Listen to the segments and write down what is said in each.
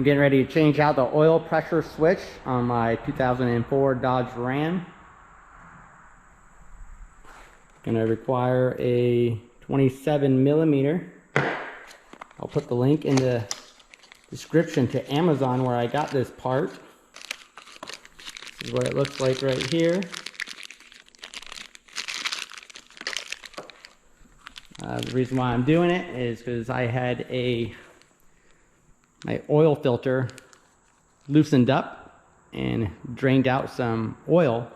I'm getting ready to change out the oil pressure switch on my 2004 Dodge Ram. Gonna require a 27 millimeter. I'll put the link in the description to Amazon where I got this part. This is what it looks like right here. The reason why I'm doing it is because I had my oil filter loosened up and drained out some oil,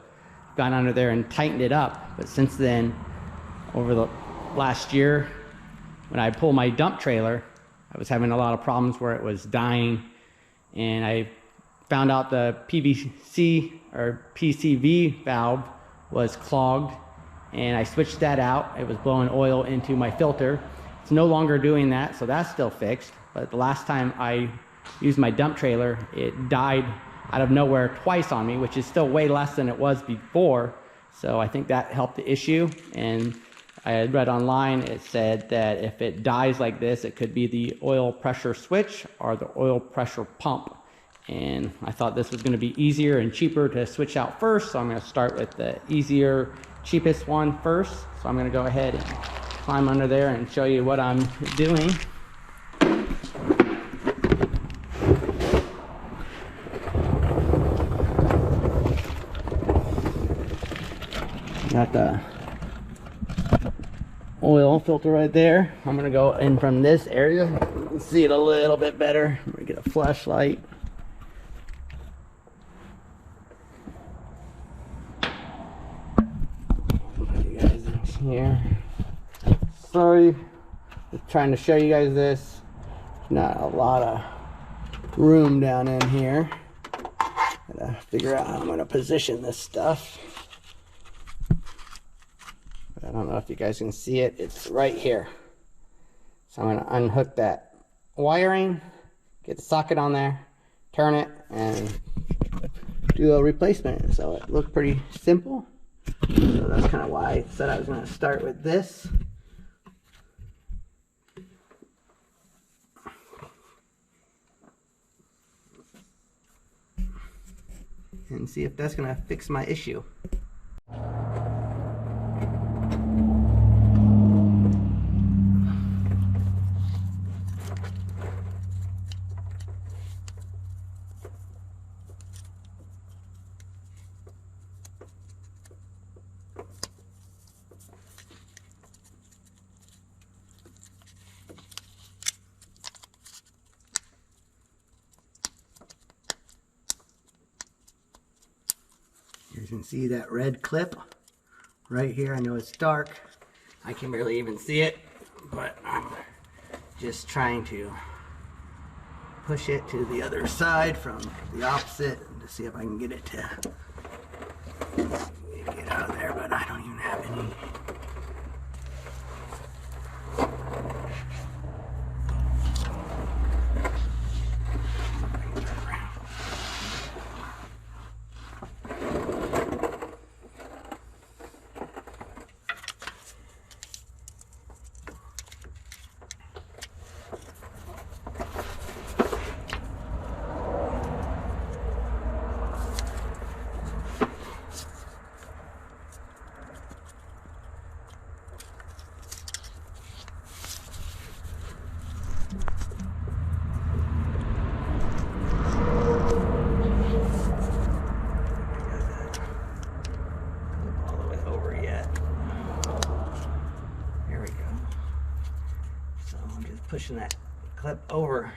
got under there and tightened it up. But since then, over the last year, when I pulled my dump trailer, I was having a lot of problems where it was dying, and I found out the PVC or PCV valve was clogged, and I switched that out. It was blowing oil into my filter. It's no longer doing that, so that's still fixed. But the last time I used my dump trailer, it died out of nowhere twice on me, which is still way less than it was before. So I think that helped the issue. And I had read online, it said that if it dies like this, it could be the oil pressure switch or the oil pressure pump. And I thought this was going to be easier and cheaper to switch out first, so I'm going to start with the easier, cheapest one first. So I'm going to go ahead and climb under there and show you what I'm doing. Got the oil filter right there. I'm gonna go in from this area. You can see it a little bit better. I'm gonna get a flashlight. Put you guys in here. Sorry, just trying to show you guys this. Not a lot of room down in here. Gotta figure out how I'm gonna position this stuff. I don't know if you guys can see it. It's right here. So I'm going to unhook that wiring, get the socket on there, turn it, and do a replacement. So it looked pretty simple. So that's kind of why I said I was going to start with this. And see if that's going to fix my issue. You can see that red clip right here. I know it's dark. I can barely even see it, but I'm just trying to push it to the other side from the opposite to see if I can get it to get out of there, but I don't even have any. Pushing that clip over.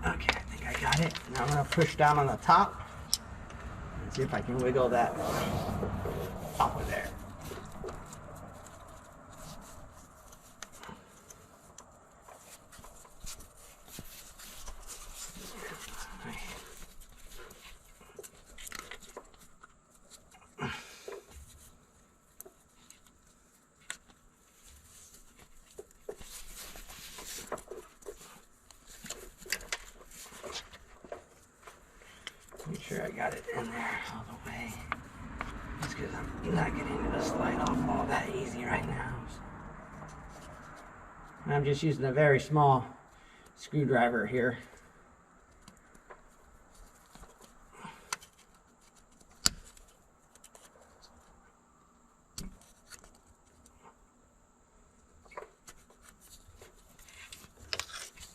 Okay, I think I got it. Now I'm going to push down on the top and see if I can wiggle that off of there. Make sure I got it in there all the way. Just because I'm not getting it to slide off all that easy right now. And I'm just using a very small screwdriver here.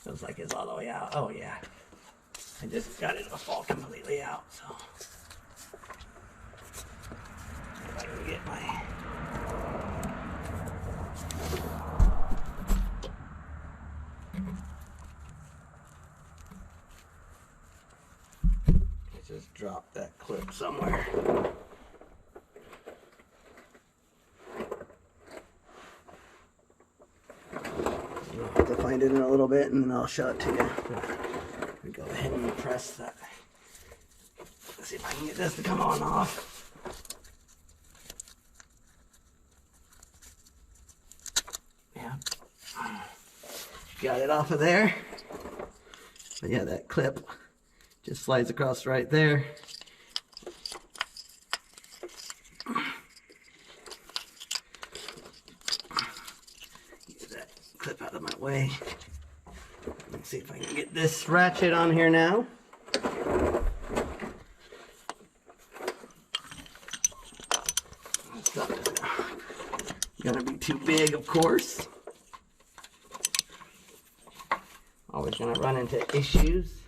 Feels like it's all the way out. Oh yeah. I just got it to fall completely out, so. If I can get my. I just dropped that clip somewhere. I'll have to find it in a little bit and then I'll show it to you. Go ahead and press that. Let's see if I can get this to come on off. Yeah. Got it off of there. But yeah, that clip just slides across right there. Get that clip out of my way. Let's see if I can get this ratchet on here now. It's not gonna be too big, of course. Always gonna run into issues.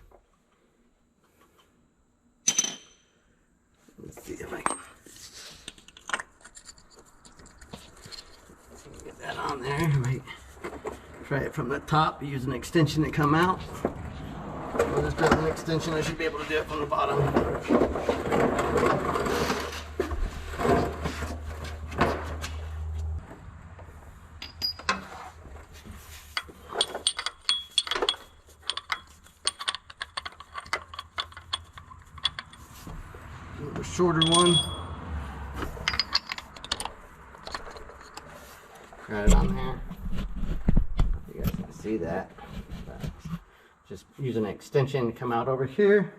Let's see if I can get that on there. I might try it from the top, use an extension to come out. I'll just grab an extension, I should be able to do it from the bottom. A little shorter one. Got it on there. You guys can see that. Just use an extension to come out over here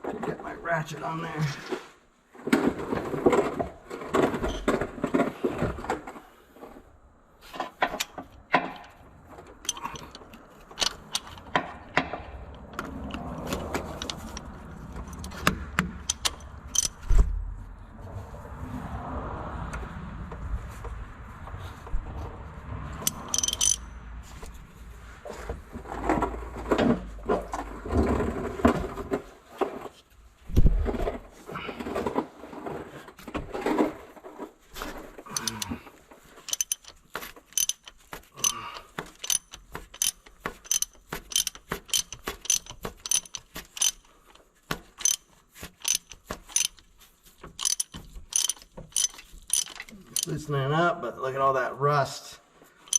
to get my ratchet on there. Loosening it up, but look at all that rust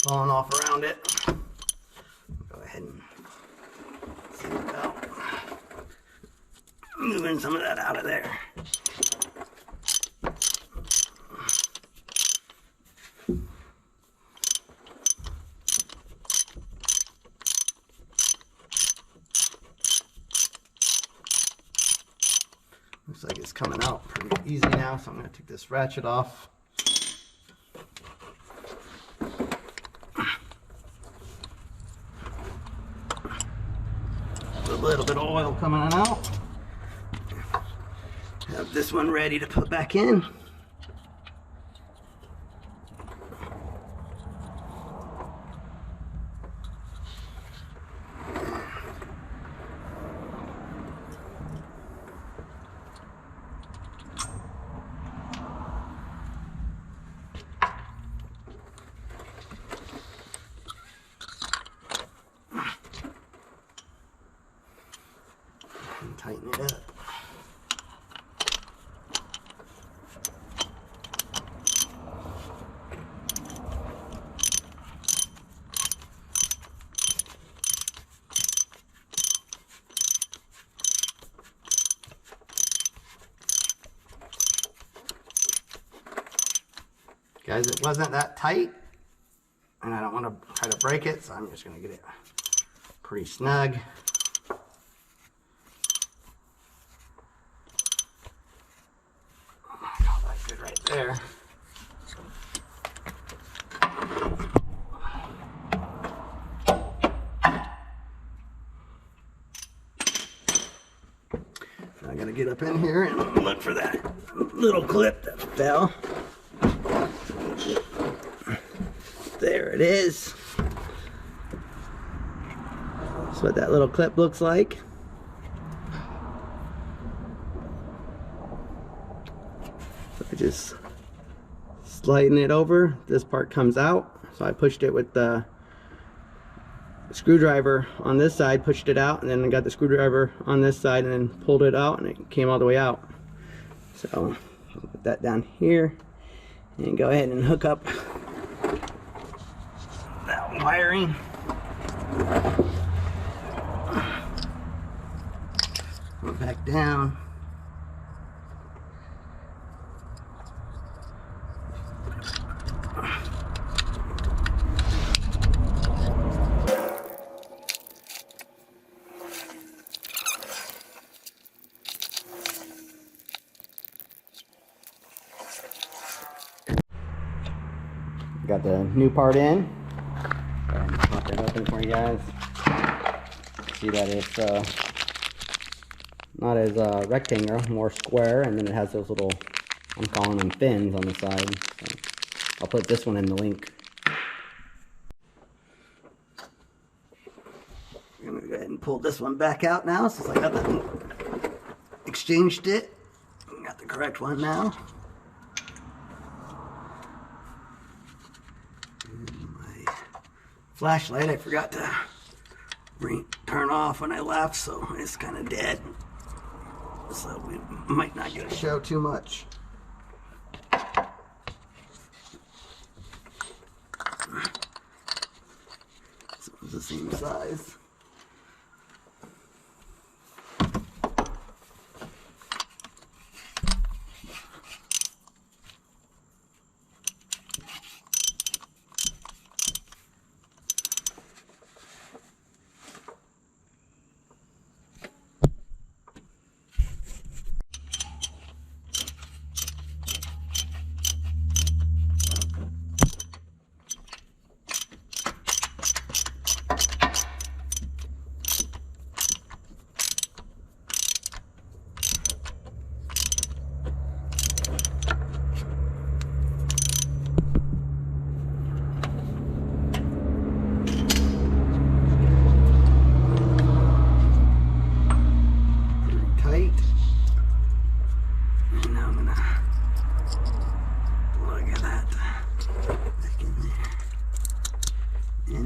falling off around it. Go ahead and see about moving some of that out of there. Looks like it's coming out pretty easy now, so I'm going to take this ratchet off. A little bit of oil coming out. Have this one ready to put back in. And tighten it up. Guys, it wasn't that tight, and I don't want to try to break it, so I'm just going to get it pretty snug. there. I gotta get up in here and look for that little clip that fell. There it is. That's what that little clip looks like. So I just sliding it over. This part comes out. So I pushed it with the screwdriver on this side, pushed it out, and then I got the screwdriver on this side and then pulled it out, and it came all the way out. So I'll put that down here and go ahead and hook up that wiring. Go back down. Got the new part in. And pop it open for you guys. See that it's not as rectangular, more square, and then it has those little, I'm calling them fins on the side. So I'll put this one in the link. I'm gonna go ahead and pull this one back out now since I got that exchanged it. Got the correct one now. Flashlight I forgot to turn off when I left, so it's kind of dead. So we might not get to show too much. So it's the same size.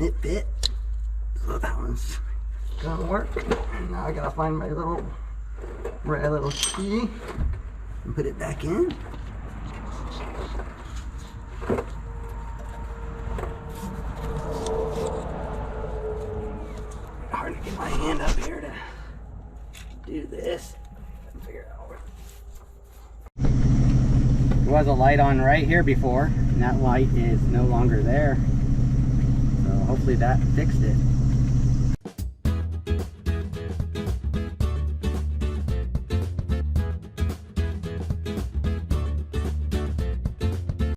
It bit, so that one's gonna work. And now I gotta find my little key and put it back in. Hard to get my hand up here to do this and figure out where. There was a light on right here before, and that light is no longer there. Hopefully that fixed it.